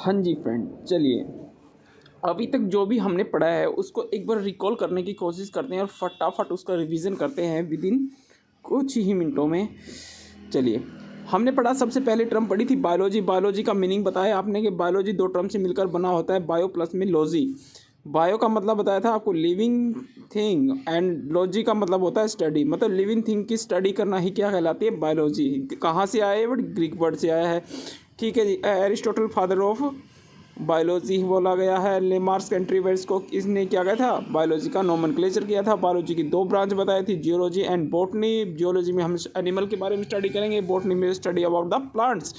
हाँ जी फ्रेंड, चलिए अभी तक जो भी हमने पढ़ा है उसको एक बार रिकॉल करने की कोशिश करते हैं और फटाफट उसका रिवीजन करते हैं विद इन कुछ ही मिनटों में। चलिए, हमने पढ़ा, सबसे पहले टर्म पढ़ी थी बायोलॉजी। बायोलॉजी का मीनिंग बताया आपने कि बायोलॉजी दो टर्म से मिलकर बना होता है, बायो प्लस में लॉजी। बायो का मतलब बताया था आपको लिविंग थिंग, एंड लॉजी का मतलब होता है स्टडी। मतलब लिविंग थिंग की स्टडी करना ही क्या कहलाती है? बायोलॉजी। कहाँ से आया है? बट ग्रीक वर्ड से आया है। ठीक है जी। एरिस्टोटल फादर ऑफ बायोलॉजी बोला गया है। लेमार्क कंट्रीवर्स को इसने क्या कहा था? बायोलॉजी का नोमेनक्लेचर किया था। बायोलॉजी की दो ब्रांच बताई थी, जियोलॉजी एंड बॉटनी। जियोलॉजी में हम एनिमल के बारे में स्टडी करेंगे, बॉटनी में study about the plants.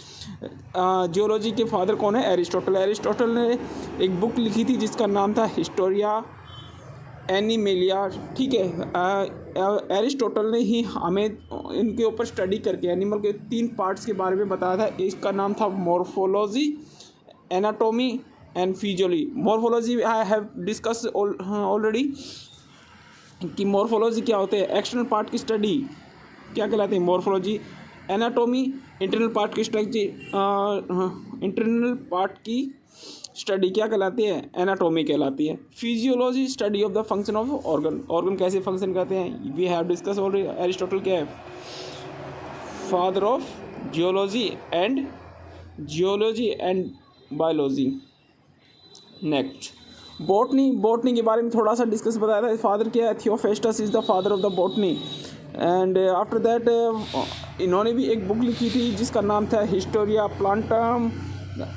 Geology के फादर कौन है? एरिस्टोटल। एरिस्टोटल ने एक बुक लिखी थी जिसका नाम था हिस्टोरिया एनिमेलिया। ठीक है, एरिस्टोटल ने ही हमें इनके ऊपर स्टडी करके एनिमल के 3 पार्ट्स के बारे में बताया था। इसका नाम था morphology, anatomy and physiology. Morphology I have discuss already कि मॉर्फोलॉजी क्या होते हैं? एक्सटर्नल पार्ट की स्टडी क्या कहलाती है? मॉर्फोलॉजी। एनाटोमी इंटरनल पार्ट की स्टडी, इंटरनल पार्ट की स्टडी क्या कहलाती है? एनाटोमी कहलाती है। Physiology study of the function of organ, organ कैसे फंक्शन करते हैं। We have discuss already. Aristotle क्या है? Father of geology and biology. Next, botany. Botany के बारे में थोड़ा सा डिस्कस बताया था। फादर क्या है? Theophrastus is the father of the botany. And after that इन्होंने भी एक बुक लिखी थी जिसका नाम था हिस्टोरिया प्लांटम।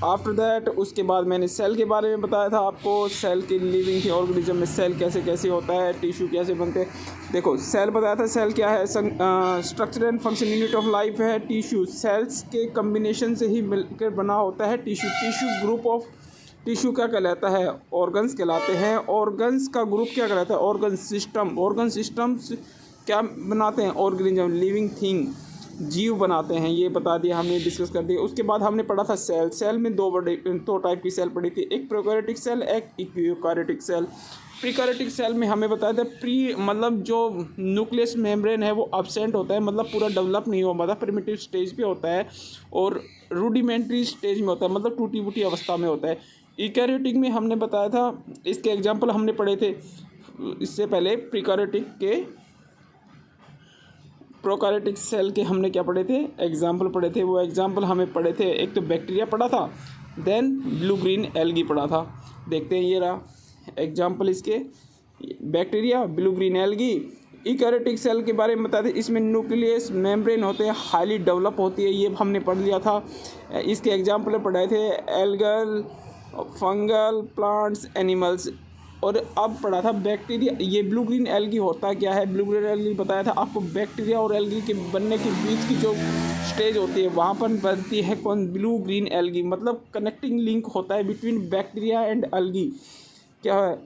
आफ्टर दैट उसके बाद मैंने सेल के बारे में बताया था आपको। सेल के लिविंग के ऑर्गेनिज्म में सेल कैसे कैसे होता है, टिश्यू कैसे बनते हैं। देखो, सेल बताया था। सेल क्या है? Structure and function unit of life है। टिश्यू सेल्स के कम्बिनेशन से ही मिलकर बना होता है tissue. Tissue group of tissue क्या कहलाता है? ऑर्गन्स कहलाते हैं। ऑर्गन्स का ग्रुप क्या कहलाता है? Organ system. ऑर्गन सिस्टम्स क्या बनाते हैं? ऑर्गेनिज्म, लिविंग थिंग, जीव बनाते हैं। ये बता दिया हमने, डिस्कस कर दिया। उसके बाद हमने पढ़ा था सेल। सेल में दो टाइप की सेल पढ़ी थी, एक प्रोकैरियोटिक सेल, एक यूकैरियोटिक सेल। प्रीकैरियोटिक सेल में हमें बताया था मतलब जो न्यूक्लियस मेम्ब्रेन है वो एब्सेंट होता है, मतलब पूरा डेवलप नहीं हो पाता, प्रिमिटिव स्टेज पे होता है और रूडिमेंट्री स्टेज में होता है, मतलब टूटी फूटी अवस्था में होता है। यूकैरियोटिक में हमने बताया था, इसके एग्जाम्पल हमने पढ़े थे इससे पहले। प्रोकैरियोटिक सेल के हमने क्या पढ़े थे? एग्जाम्पल पढ़े थे। वो एग्जाम्पल हमें पढ़े थे, एक तो बैक्टीरिया पढ़ा था, देन ब्लू ग्रीन एल्गी पढ़ा था। देखते हैं, ये रहा एग्जाम्पल इसके, bacteria, blue green algae. Eukaryotic cell के बारे में बताते, इसमें न्यूक्लियस मेम्ब्रेन होते हैं, हाईली डेवलप होती है, ये हमने पढ़ लिया था। इसके एग्जाम्पल पढ़ाए थे एल्गल, फंगल, प्लांट्स, एनिमल्स। और अब पढ़ा था बैक्टीरिया। ये ब्लू ग्रीन एल्गी होता क्या है? ब्लू ग्रीन एल्गी बताया था आपको। बैक्टीरिया और एल्गी के बनने के बीच की जो स्टेज होती है वहाँ पर बनती है कौन? Blue green algae. मतलब कनेक्टिंग लिंक होता है बिटवीन बैक्टीरिया एंड एल्गी क्या है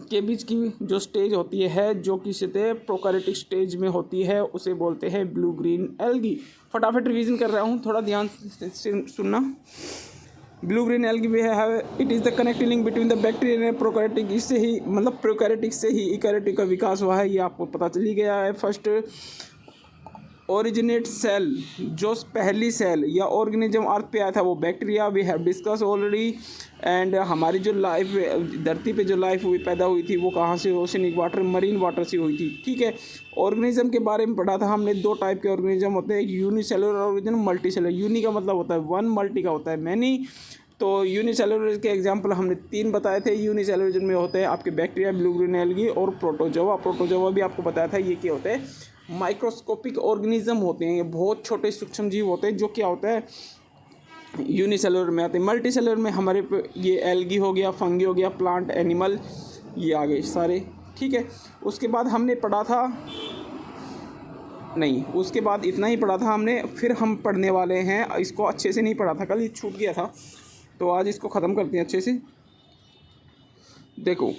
के बीच की जो स्टेज होती है, जो कि सीधे प्रोकैरियोटिक स्टेज में होती है, उसे बोलते हैं ब्लू ग्रीन एल्गी। फटाफट रिवीजन कर रहा हूँ, थोड़ा ध्यान से सुनना। ब्लू ग्रीन एल्गी भी है, it is the connecting link between the bacteria and prokaryotic. इससे ही मतलब प्रोकैरियोटिक से ही यूकैरियोटिक का विकास हुआ है, ये आपको पता चली गया है। फर्स्ट ओरिजिनेट सेल, जो पहली सेल या ऑर्गेनिज्म अर्थ पे आया था वो bacteria. We have discuss already. And हमारी जो लाइफ धरती पे जो लाइफ हुई पैदा हुई थी वो कहाँ से? ओशनिक वाटर, मरीन वाटर से हुई थी। ठीक है, ऑर्गेनिज्म के बारे में पढ़ा था हमने। दो टाइप के ऑर्गेनिज्म होते हैं, एक unicellular organism, multicellular. Uni का मतलब होता है वन, मल्टी का होता है मैनी। तो यूनिसेलुलर के एग्जाम्पल हमने 3 बताए थे। यूनिसेलुलर जिनमें होते हैं आपके बैक्टीरिया, ब्लू ग्रीन एल्गी और प्रोटोजोआ। प्रोटोजोआ भी आपको बताया था ये क्या होते हैं? माइक्रोस्कोपिक ऑर्गेनिज्म होते हैं, ये बहुत छोटे सूक्ष्म जीव होते हैं जो क्या होता है यूनिसेलुलर में आते हैं। मल्टी सेलुलर में हमारे ये एल्गी हो गया, फंगी हो गया, प्लांट, एनिमल, ये आ गए सारे। ठीक है, उसके बाद हमने पढ़ा था, नहीं उसके बाद इतना ही पढ़ा था हमने। फिर हम पढ़ने वाले हैं, इसको अच्छे से नहीं पढ़ा था कल, ये छूट गया था, तो आज इसको ख़त्म करते हैं अच्छे से। देखो,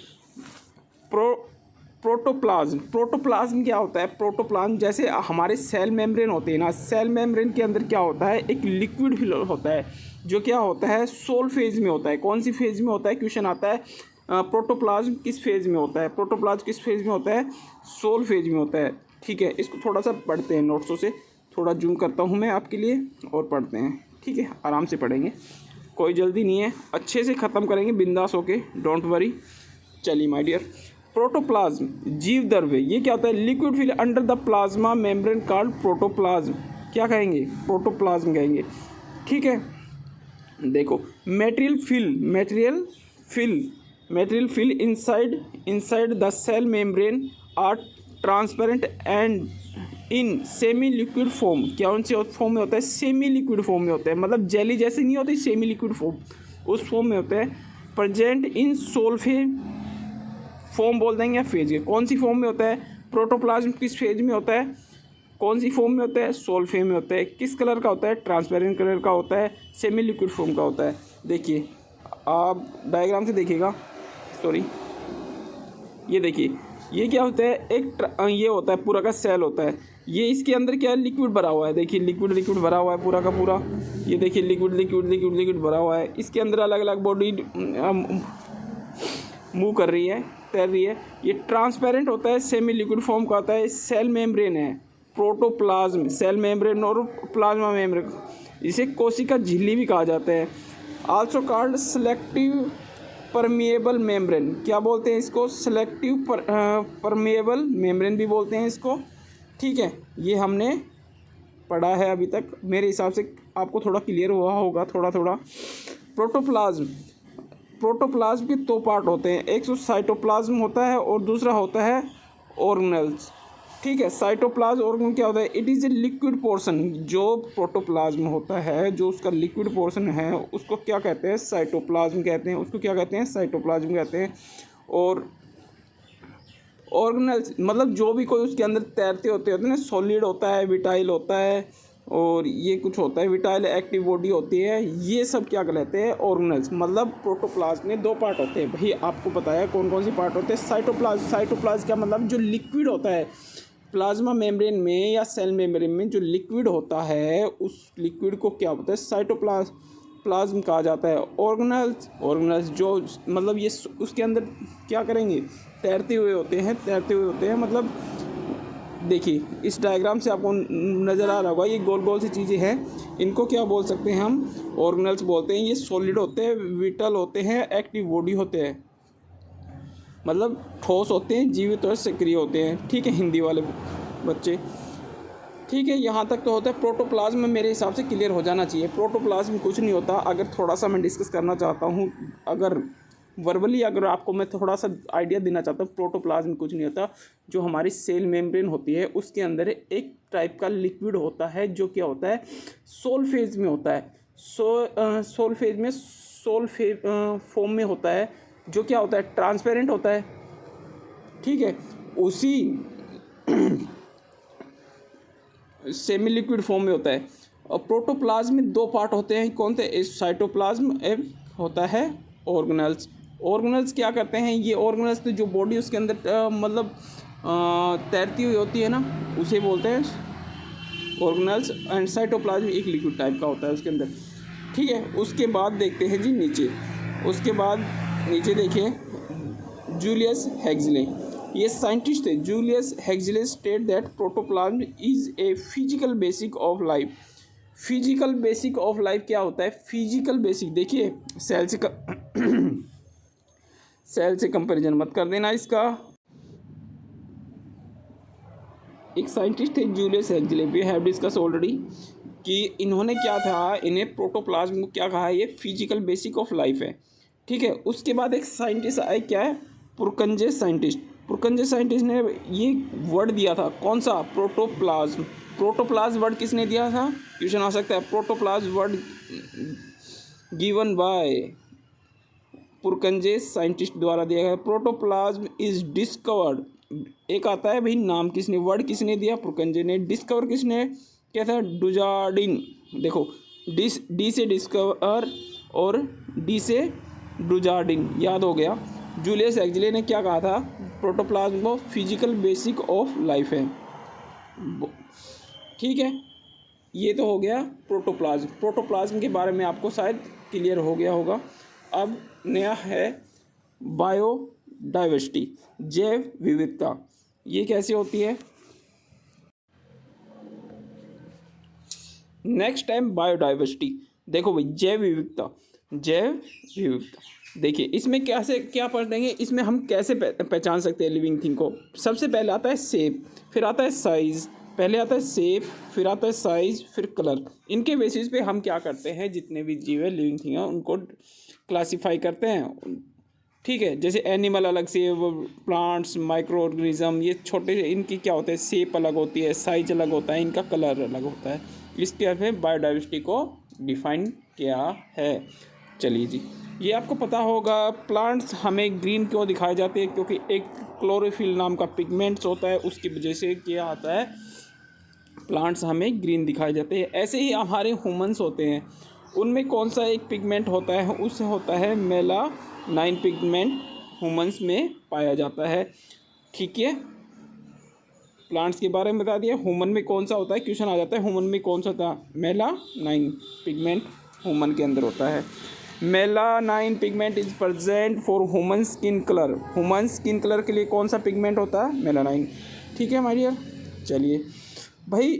प्रोटोप्लाज्म क्या होता है? प्रोटोप्लाज्म जैसे हमारे सेल मेम्ब्रेन होते हैं ना, सेल मेम्ब्रेन के अंदर क्या होता है? एक लिक्विड होता है जो क्या होता है? सोल फेज में होता है। कौन सी फेज में होता है? क्वेश्चन आता है प्रोटोप्लाज्म किस फेज में होता है? प्रोटोप्लाज्म किस फेज में होता है? सोल फेज में होता है। ठीक है, इसको थोड़ा सा पढ़ते हैं नोट्सों से, थोड़ा जूम करता हूँ मैं आपके लिए और पढ़ते हैं। ठीक है, आराम से पढ़ेंगे, कोई जल्दी नहीं है, अच्छे से ख़त्म करेंगे बिंदास होके, डोंट वरी। चलिए माय डियर, प्रोटोप्लाज्म जीव द्रव्य, ये क्या होता है? Liquid fill under the plasma membrane called protoplasm. क्या कहेंगे? प्रोटोप्लाज्म कहेंगे। ठीक है, देखो material fill inside the cell membrane are transparent and in semi liquid form. क्या उन फॉर्म में होता है? सेमी लिक्विड फॉर्म में होता है, मतलब जेली जैसे नहीं होती, सेमी लिक्विड फॉर्म, उस फॉर्म में होता है। प्रेजेंट इन सोल्फे फॉर्म बोल देंगे या फेज के, कौन सी फॉर्म में होता है? प्रोटोप्लाज्म किस फेज में होता है? कौन सी फॉर्म में होता है? सोल्फे में होता है। किस कलर का होता है? ट्रांसपेरेंट कलर का होता है, सेमी लिक्विड फॉर्म का होता है। देखिए आप डायग्राम से देखिएगा, सॉरी ये देखिए, ये क्या होता है? ये होता है पूरा का सेल होता है, ये इसके अंदर क्या है? लिक्विड भरा हुआ है। देखिए लिक्विड भरा हुआ है पूरा का पूरा, ये देखिए लिक्विड भरा हुआ है। इसके अंदर अलग अलग बॉडी मूव कर रही है, तैर रही है। ये ट्रांसपेरेंट होता है, सेमी लिक्विड फॉर्म का होता है। सेल मेम्ब्रेन है प्रोटोप्लाज्म, सेल मेम्ब्रेन और प्लाज्मा मेम्ब्रेन, इसे कोशिका झिल्ली भी कहा जाता है। Also called selective permeable membrane. क्या बोलते हैं इसको? सेलेक्टिव परमिएबल मेम्ब्रेन भी बोलते हैं इसको। ठीक है, ये हमने पढ़ा है अभी तक, मेरे हिसाब से आपको थोड़ा क्लियर हुआ होगा थोड़ा थोड़ा। प्रोटोप्लाज्म के दो पार्ट होते हैं, एक तो साइटोप्लाज्म होता है और दूसरा होता है ऑर्गेनेल्स। ठीक है, साइटोप्लाज्म ऑर्गेनल क्या होता है? It is a liquid portion. जो प्रोटोप्लाज्म होता है, जो उसका लिक्विड पोर्शन है, उसको क्या कहते हैं? साइटोप्लाज्म कहते हैं। उसको क्या कहते हैं? साइटोप्लाज्म कहते हैं। और ऑर्गेनेल्स मतलब जो भी कोई उसके अंदर तैरते होते हैं ना, सॉलिड होता है, विटाइल होता है, और ये कुछ होता है विटाइल, एक्टिव बॉडी होती है, ये सब क्या कहलाते हैं? ऑर्गेनेल्स। मतलब प्रोटोप्लाज्म में दो पार्ट होते हैं भाई, आपको बताया कौन कौन सी पार्ट होते हैं। साइटोप्लाज्म क्या मतलब? जो लिक्विड होता है प्लाज्मा मेम्ब्रेन में या सेल मेम्ब्रेन में, जो लिक्विड होता है, उस लिक्विड को क्या होता है? साइटोप्लाज्म कहा जाता है। ऑर्गेनेल्स जो मतलब ये उसके अंदर क्या करेंगे? तैरते हुए होते हैं। मतलब देखिए इस डायग्राम से आपको नज़र आ रहा होगा, ये गोल गोल सी चीज़ें हैं, इनको क्या बोल सकते हैं हम? ऑर्गेनेल्स बोलते हैं। ये सॉलिड होते हैं, विटल होते हैं, एक्टिव बॉडी होते हैं, मतलब ठोस होते हैं, जीवित और सक्रिय होते हैं। ठीक है हिंदी वाले बच्चे, ठीक है, यहाँ तक तो होता है। प्रोटोप्लाज्म में मेरे हिसाब से क्लियर हो जाना चाहिए। प्रोटोप्लाज्म कुछ नहीं होता। अगर थोड़ा सा मैं डिस्कस करना चाहता हूँ, अगर वर्बली अगर आपको मैं थोड़ा सा आइडिया देना चाहता हूँ, प्रोटोप्लाज्म कुछ नहीं होता। जो हमारी सेल मेम्ब्रेन होती है, उसके अंदर एक टाइप का लिक्विड होता है, जो क्या होता है? सोल फेज में होता है। सोल फेज फॉर्म में होता है, जो क्या होता है? ट्रांसपेरेंट होता है। ठीक है, उसी सेमी लिक्विड फॉर्म में होता है। और प्रोटोप्लाज्म में दो पार्ट होते हैं, कौन से? साइटोप्लाज्म होता है ऑर्गेनेल्स क्या करते हैं? ये ऑर्गेनेल्स तो जो बॉडी उसके अंदर मतलब तैरती हुई होती है ना, उसे बोलते हैं ऑर्गेनेल्स। एंड साइटोप्लाज्म एक लिक्विड टाइप का होता है उसके अंदर। ठीक है, उसके बाद देखते हैं जी नीचे। उसके बाद नीचे देखिए, जूलियस हेक्सले, ये साइंटिस्ट थे। Julius Huxley state that protoplasm is a physical basic of life. Physical basic of life क्या होता है? फिजिकल बेसिक, देखिए सेल से कंपैरिजन मत कर देना इसका। एक साइंटिस्ट थे Julius Huxley, we have discuss already, कि इन्होंने क्या था, इन्हें प्रोटोप्लाज्म को क्या कहा है? ये फिजिकल बेसिक ऑफ लाइफ है। ठीक है, उसके बाद एक साइंटिस्ट आए, क्या है? पुरकंजे साइंटिस्ट ने ये वर्ड दिया था, कौन सा? प्रोटोप्लाज्म वर्ड किसने दिया था? क्वेश्चन आ सकता है। Protoplasm word given by Purkinje scientist द्वारा दिया गया। प्रोटोप्लाज्म इज डिस्कवर्ड, एक आता है भाई नाम किसने, वर्ड किसने दिया? पुरकंजे ने। डिस्कवर किसने? क्या था? डुजार्डिन। देखो डी से डिस्कवर और डी से डुजार्डिन, याद हो गया। जूलियस हेक्सले ने क्या कहा था? प्रोटोप्लाज्म को फिजिकल बेसिक ऑफ लाइफ है। ठीक है, ये तो हो गया प्रोटोप्लाज्म के बारे में आपको शायद क्लियर हो गया होगा। अब नया है बायोडाइवर्सिटी, जैव विविधता। ये कैसे होती है? Next time biodiversity. देखो भाई, जैव विविधता, जैव विविधता। देखिए इसमें कैसे क्या पढ़ेंगे, इसमें हम कैसे पहचान सकते हैं लिविंग थिंग को। सबसे पहले आता है शेप, फिर आता है साइज़, पहले आता है शेप, फिर आता है साइज़, फिर कलर। इनके बेसिस पे हम क्या करते हैं, जितने भी जीव है लिविंग थिंग है उनको क्लासीफाई करते हैं। ठीक है, जैसे एनिमल अलग से, वो प्लांट्स, माइक्रो ऑर्गेनिज्म, ये छोटे, इनकी क्या होता है, शेप अलग होती है, साइज अलग होता है, इनका कलर अलग होता है। इसके आपने बायोडाइवर्सिटी को डिफाइन किया है। चलिए जी, ये आपको पता होगा। प्लांट्स हमें ग्रीन क्यों दिखाए जाते हैं, क्योंकि एक क्लोरोफिल नाम का पिगमेंट्स होता है, उसकी वजह से क्या आता है, प्लांट्स हमें ग्रीन दिखाए जाते हैं। ऐसे ही हमारे ह्यूमंस होते हैं, उनमें कौन सा एक पिगमेंट होता है, उससे होता है मेलानाइन पिगमेंट, ह्यूमंस में पाया जाता है। ठीक है, प्लांट्स के बारे में बता दिया। ह्यूमन में कौन सा होता है, क्वेश्चन आ जाता है, ह्यूमन में कौन सा था, मेलानाइन पिगमेंट ह्यूमन के अंदर होता है। Melanin pigment is present for human skin colour. Human skin colour के लिए कौन सा पिगमेंट होता है, मेलानाइन। ठीक है माय डियर। चलिए भाई,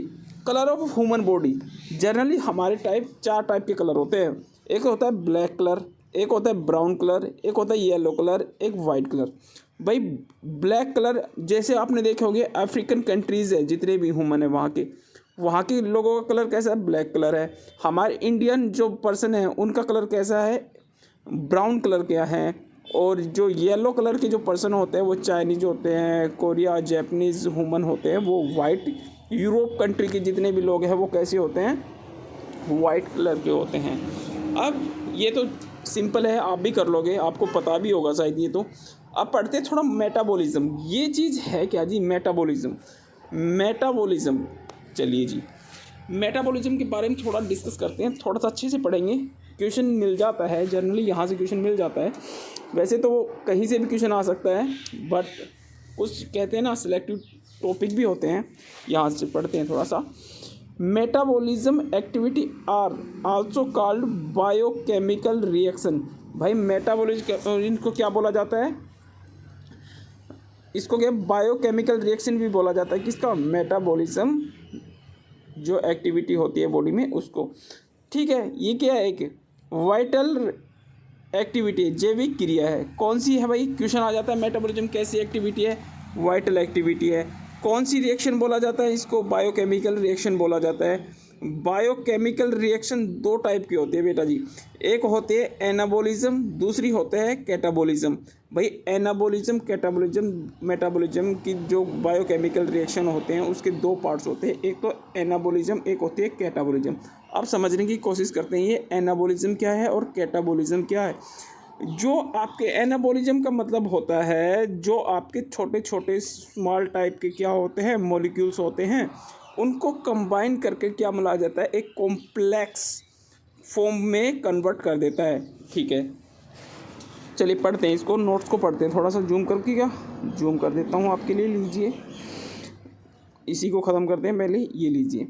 colour of human body, generally हमारे चार टाइप के कलर होते हैं। एक होता है ब्लैक कलर, एक होता है ब्राउन कलर, एक होता है येलो कलर, एक वाइट कलर। भाई ब्लैक कलर, जैसे आपने देखे होंगे अफ्रीकन कंट्रीज़ है, जितने भी ह्यूमन है वहाँ के लोगों का कलर कैसा है, ब्लैक कलर है। हमारे इंडियन जो पर्सन है उनका कलर कैसा है, ब्राउन कलर क्या है। और जो येलो कलर के जो पर्सन होते हैं वो चाइनीज होते हैं, कोरिया, जापानीज़ ह्यूमन होते हैं वो वाइट। यूरोप कंट्री के जितने भी लोग हैं वो कैसे होते हैं, वाइट कलर के होते हैं। अब ये तो सिंपल है, आप भी कर लोगे, आपको पता भी होगा शायद ये तो। अब पढ़ते हैं थोड़ा मेटाबॉलिज्म। ये चीज़ है क्या जी, मेटाबॉलिज्म। चलिए जी, मेटाबॉलिज्म के बारे में थोड़ा डिस्कस करते हैं, थोड़ा सा अच्छे से पढ़ेंगे। क्वेश्चन मिल जाता है जनरली, यहाँ से क्वेश्चन मिल जाता है। वैसे तो कहीं से भी क्वेश्चन आ सकता है, बट कुछ कहते हैं ना सिलेक्टिव टॉपिक भी होते हैं। यहाँ से पढ़ते हैं थोड़ा सा। Metabolism activity are also called biochemical reaction. भाई मेटाबॉलिज्म इनको क्या बोला जाता है, इसको क्या बायोकेमिकल रिएक्शन भी बोला जाता है। किसका, मेटाबॉलिज्म जो एक्टिविटी होती है बॉडी में उसको। ठीक है, ये क्या है, एक वाइटल एक्टिविटी है, जैविक क्रिया है। कौन सी है भाई, क्वेश्चन आ जाता है मेटाबॉलिज्म कैसी एक्टिविटी है, वाइटल एक्टिविटी है। कौन सी रिएक्शन बोला जाता है इसको, बायोकेमिकल रिएक्शन बोला जाता है। बायोकेमिकल रिएक्शन दो टाइप की होती है बेटा जी, एक होते हैं एनाबॉलिज्म, दूसरी होते हैं कैटाबॉलिज्म। भाई एनाबॉलिज्म, कैटाबॉलिज्म, मेटाबॉलिज्म की जो बायोकेमिकल रिएक्शन होते हैं उसके दो पार्ट्स होते हैं, एक तो एनाबॉलिज्म, एक होती है कैटाबॉलिज्म। अब समझने की कोशिश करते हैं ये एनाबॉलिज्म क्या है और कैटाबॉलिज्म क्या है। जो आपके एनाबॉलिज्म का मतलब होता है, जो आपके छोटे छोटे स्मॉल टाइप के क्या होते हैं, मॉलिक्यूल्स होते हैं, उनको कंबाइन करके क्या मिलाया जाता है, एक कॉम्प्लेक्स फॉर्म में कन्वर्ट कर देता है। ठीक है, चलिए पढ़ते हैं इसको, नोट्स को पढ़ते हैं। थोड़ा सा जूम करके क्या जूम कर देता हूँ आपके लिए, लीजिए। इसी को ख़त्म करते हैं, पहले ये लीजिए।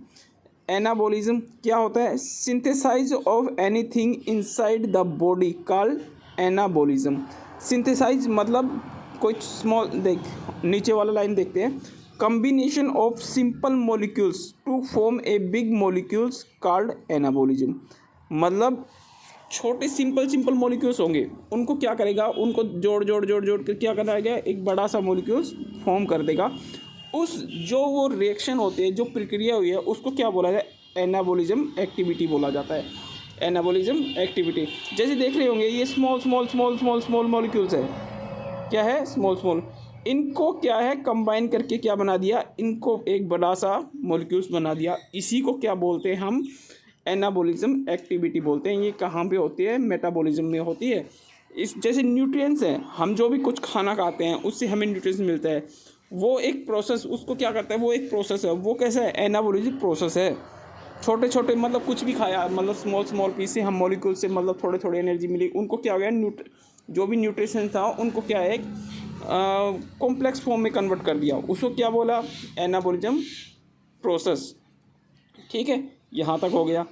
एनाबॉलिज्म क्या होता है, synthesize of anything inside the body called anabolism. Synthesize मतलब कोई स्मॉल, देख नीचे वाला लाइन देखते हैं, combination of simple molecules to form a big molecules called anabolism। मतलब छोटे सिंपल मॉलिक्यूल्स होंगे, उनको क्या करेगा, उनको जोड़ कर क्या कराएगा, एक बड़ा सा मॉलिक्यूल्स फॉर्म कर देगा। उस जो वो रिएक्शन होती है, जो प्रक्रिया हुई है, उसको क्या बोला जाए, एनाबॉलिज्म एक्टिविटी बोला जाता है। एनाबॉलिज्म एक्टिविटी, जैसे देख रहे होंगे ये स्मॉल मॉलिक्यूल्स है, क्या है, स्मॉल, इनको क्या है कंबाइन करके क्या बना दिया, इनको एक बड़ा सा मॉलिक्यूल्स बना दिया। इसी को क्या बोलते हैं हम, एनाबॉलिज्म एक्टिविटी बोलते हैं। ये कहाँ पे होती है, मेटाबॉलिज्म में होती है। इस जैसे न्यूट्रिएंट्स हैं, हम जो भी कुछ खाना खाते हैं उससे हमें न्यूट्रिएंट्स मिलता है, वो एक प्रोसेस, उसको क्या करता है, वो एक प्रोसेस है। वो कैसा है, एनाबॉलिज्म प्रोसेस है। छोटे छोटे मतलब कुछ भी खाया, मतलब स्मॉल पीस से हम मॉलिक्यूल से मतलब थोड़े एनर्जी मिली, उनको क्या हो गया, जो भी न्यूट्रिशन था उनको क्या है, कॉम्प्लेक्स फॉर्म में कन्वर्ट कर दिया, उसको क्या बोला, एनाबॉलिज्म प्रोसेस। ठीक है, यहाँ तक हो गया।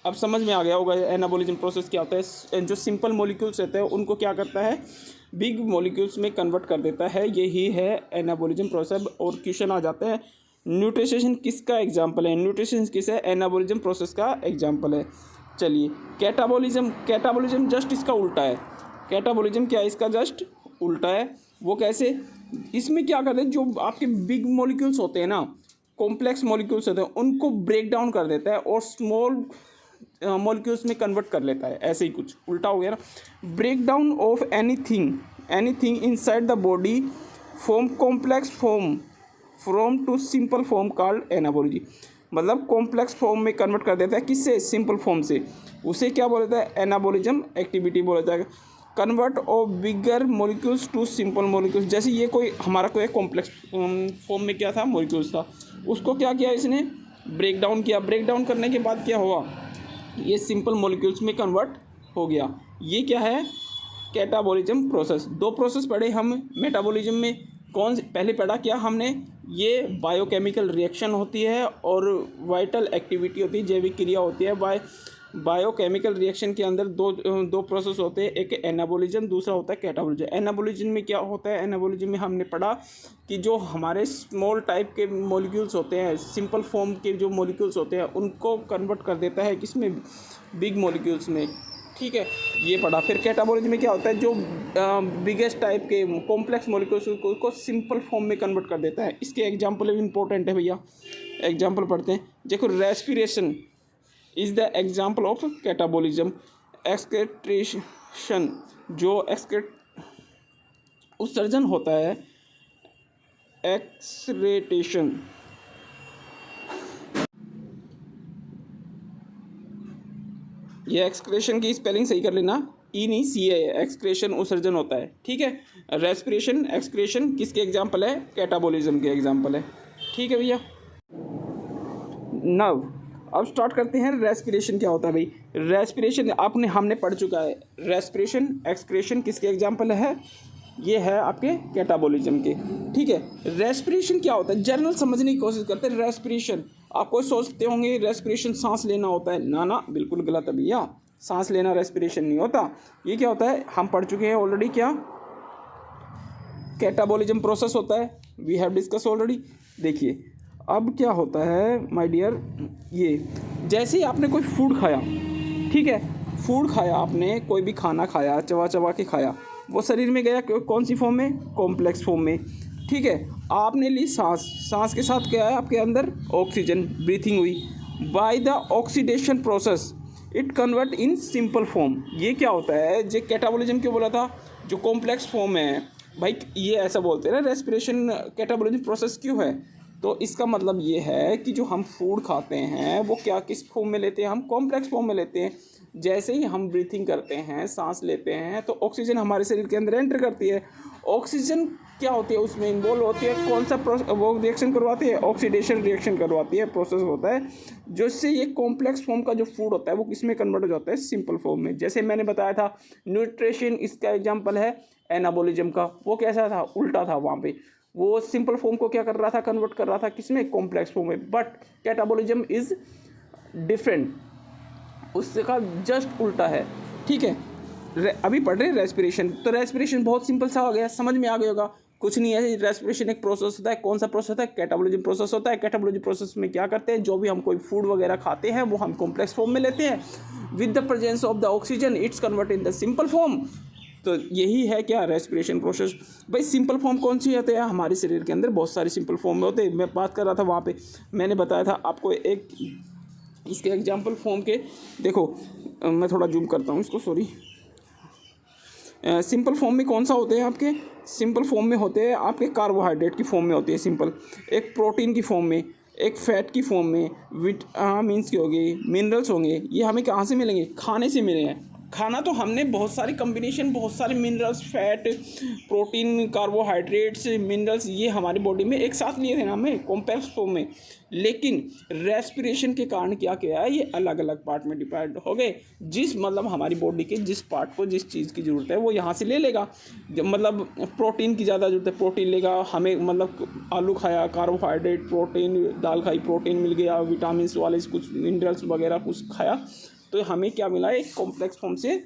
अब समझ में आ गया होगा एनाबॉलिज्म प्रोसेस क्या होता है। जो सिंपल मॉलिक्यूल्स रहते हैं उनको क्या करता है, बिग मॉलिक्यूल्स में कन्वर्ट कर देता है, यही है एनाबॉलिज्म प्रोसेस। और क्वेश्चन आ जाते हैं, न्यूट्रिशन किसका एग्जाम्पल है, न्यूट्रिशन किस है, एनाबॉलिज्म प्रोसेस का एग्जाम्पल है। चलिए कैटाबॉलिज्म जस्ट इसका उल्टा है। कैटाबॉलिज्म क्या है, इसका जस्ट उल्टा है। वो कैसे, इसमें क्या करते हैं, जो आपके बिग मॉलिक्यूल्स होते हैं ना, कॉम्प्लेक्स मॉलिक्यूल्स होते हैं, उनको ब्रेक डाउन कर देता है और स्मॉल मॉलिक्यूल्स में कन्वर्ट कर लेता है। ऐसे ही कुछ उल्टा हो गया ना। Break down of anything inside the body form complex form from to simple form called anabolism. मतलब कॉम्प्लेक्स फॉर्म में कन्वर्ट कर देता है, किससे, सिंपल फॉर्म से। उसे क्या बोला जाता है, एनाबॉलिज्म एक्टिविटी बोला जाता है। Convert of bigger molecules to simple molecules. जैसे ये कोई हमारा कोई कॉम्प्लेक्स फॉर्म में क्या था, मॉलिक्यूल्स था, उसको क्या किया इसने, ब्रेक डाउन किया। ब्रेक डाउन करने के बाद क्या हुआ, ये सिंपल मॉलिक्यूल्स में कन्वर्ट हो गया। ये क्या है, कैटाबॉलिज्म प्रोसेस। दो प्रोसेस पढ़े हम मेटाबॉलिज्म में। कौन पहले पढ़ा क्या हमने, ये बायोकेमिकल रिएक्शन होती है और वाइटल एक्टिविटी होती है, जैविक क्रिया होती है। बायोकेमिकल रिएक्शन के अंदर दो प्रोसेस होते हैं, एक एनाबॉलिज्म, दूसरा होता है कैटाबॉलिज्म। एनाबॉलिज्म में क्या होता है, एनाबॉलिज्म में हमने पढ़ा कि जो हमारे स्मॉल टाइप के मॉलिक्यूल्स होते हैं, सिंपल फॉर्म के जो मॉलिक्यूल्स होते हैं, उनको कन्वर्ट कर देता है किसमें, बिग मॉलिक्यूल्स में। ठीक है, ये पढ़ा। फिर कैटाबॉलिज्म में क्या होता है, जो बिगेस्ट टाइप के कॉम्प्लेक्स मॉलिक्यूल्स को सिंपल फॉर्म में कन्वर्ट कर देता है। इसके एग्जांपल भी इंपॉर्टेंट है भैया, एग्जांपल पढ़ते हैं। देखो, respiration is the example of catabolism. Excretion, जो उत्सर्जन होता है, एक्सक्रेटेशन, ये एक्सक्रेशन की स्पेलिंग सही कर लेना, ई नहीं सी है। एक्सक्रेशन उत्सर्जन होता है, ठीक है। रेस्पिरेशन, एक्सक्रेशन किसके एग्जांपल है, कैटाबॉलिज्म के एग्जांपल है, ठीक है भैया। नव अब स्टार्ट करते हैं, रेस्पिरेशन क्या होता है भाई। रेस्पिरेशन हमने पढ़ चुका है। रेस्पिरेशन, एक्सक्रेशन किसके एग्जांपल है, ये है आपके कैटाबॉलिज्म के, ठीक है। रेस्पिरेशन क्या होता है, जर्नल समझने की कोशिश करते हैं। रेस्पिरेशन आप कोई सोचते होंगे रेस्पिरेशन सांस लेना होता है, ना, बिल्कुल गलत है भैया। सांस लेना रेस्पिरेशन नहीं होता। ये क्या होता है, हम पढ़ चुके हैं ऑलरेडी, क्या कैटाबॉलिज्म प्रोसेस होता है, वी हैव डिस्कस ऑलरेडी। देखिए अब क्या होता है माय डियर, ये जैसे ही आपने कोई फूड खाया, ठीक है, फूड खाया आपने, कोई भी खाना खाया, चबा के खाया, वो शरीर में गया कौन सी फॉर्म में, कॉम्प्लेक्स फॉर्म में, ठीक है। आपने ली सांस के साथ क्या है आपके अंदर, ऑक्सीजन, ब्रीथिंग हुई। By the oxidation process it convert in simple form. ये क्या होता है, जो कैटाबॉलिज्म क्यों बोला था, जो कॉम्प्लेक्स फॉर्म है भाई, ये ऐसा बोलते हैं ना, रेस्पिरेशन कैटाबॉलिज्म प्रोसेस क्यों है, तो इसका मतलब ये है कि जो हम फूड खाते हैं वो क्या किस फॉर्म में लेते हैं, हम कॉम्प्लेक्स फॉर्म में लेते हैं। जैसे ही हम ब्रीथिंग करते हैं, सांस लेते हैं, तो ऑक्सीजन हमारे शरीर के अंदर एंटर करती है। ऑक्सीजन क्या होती है, उसमें इन्वॉल्व होती है, कौन सा वो रिएक्शन करवाती है, ऑक्सीडेशन रिएक्शन करवाती है, प्रोसेस होता है, जिससे ये कॉम्प्लेक्स फॉर्म का जो फूड होता है वो किस में कन्वर्ट हो जाता है, सिंपल फॉर्म में। जैसे मैंने बताया था न्यूट्रिशन, इसका एग्जाम्पल है एनाबॉलिज्म का। वो कैसा था, उल्टा था, वहाँ पे वो सिंपल फॉर्म को क्या कर रहा था, कन्वर्ट कर रहा था किसमें, कॉम्प्लेक्स फॉर्म में। बट कैटाबॉलिज्म इज डिफरेंट, उसका जस्ट उल्टा है, ठीक है। अभी पढ़ रहे हैं रेस्पिरेशन, तो रेस्पिरेशन बहुत सिंपल सा हो गया, समझ में आ गया होगा। कुछ नहीं है, रेस्पिरेशन एक प्रोसेस होता है। कौन सा प्रोसेस होता है, कैटाबॉलिज्म प्रोसेस होता है। कैटाबॉलिज्म प्रोसेस में क्या करते हैं, जो भी हम कोई फूड वगैरह खाते हैं वो हम कॉम्प्लेक्स फॉर्म में लेते हैं। With the presence of the oxygen it's convert in the simple form. तो यही है क्या, रेस्पिरेशन प्रोसेस। भाई सिंपल फॉर्म कौन सी होते हैं, हमारे शरीर के अंदर बहुत सारे सिंपल फॉर्म में होते हैं। मैं बात कर रहा था वहाँ पे, मैंने बताया था आपको एक इसके एग्जाम्पल फॉर्म के। देखो मैं थोड़ा जूम करता हूँ इसको, सॉरी। सिंपल फॉर्म में कौन सा होते हैं आपके, सिंपल फॉर्म में होते हैं आपके कार्बोहाइड्रेट की फॉर्म में होती है सिंपल, एक प्रोटीन की फॉर्म में, एक फैट की फॉर्म में, विटामिन्स के होंगे, मिनरल्स होंगे। ये हमें कहाँ से मिलेंगे, खाने से मिले हैं। खाना तो हमने बहुत सारी कम्बिनेशन, बहुत सारे minerals, fat, protein, carbohydrates, minerals, ये हमारी बॉडी में एक साथ लिए थे ना हमें कॉम्प्लेक्स फॉर्म में। लेकिन रेस्पिरेशन के कारण क्या किया है, ये अलग अलग पार्ट में डिवाइड हो गए। जिस मतलब हमारी बॉडी के जिस पार्ट को जिस चीज़ की ज़रूरत है वो यहाँ से ले लेगा। मतलब प्रोटीन की ज़्यादा ज़रूरत है, प्रोटीन लेगा हमें, मतलब आलू खाया, कार्बोहाइड्रेट, प्रोटीन, दाल खाई, प्रोटीन मिल गया, विटामिन वाले कुछ मिनरल्स वगैरह कुछ खाया, तो हमें क्या मिला, एक कॉम्प्लेक्स फॉर्म से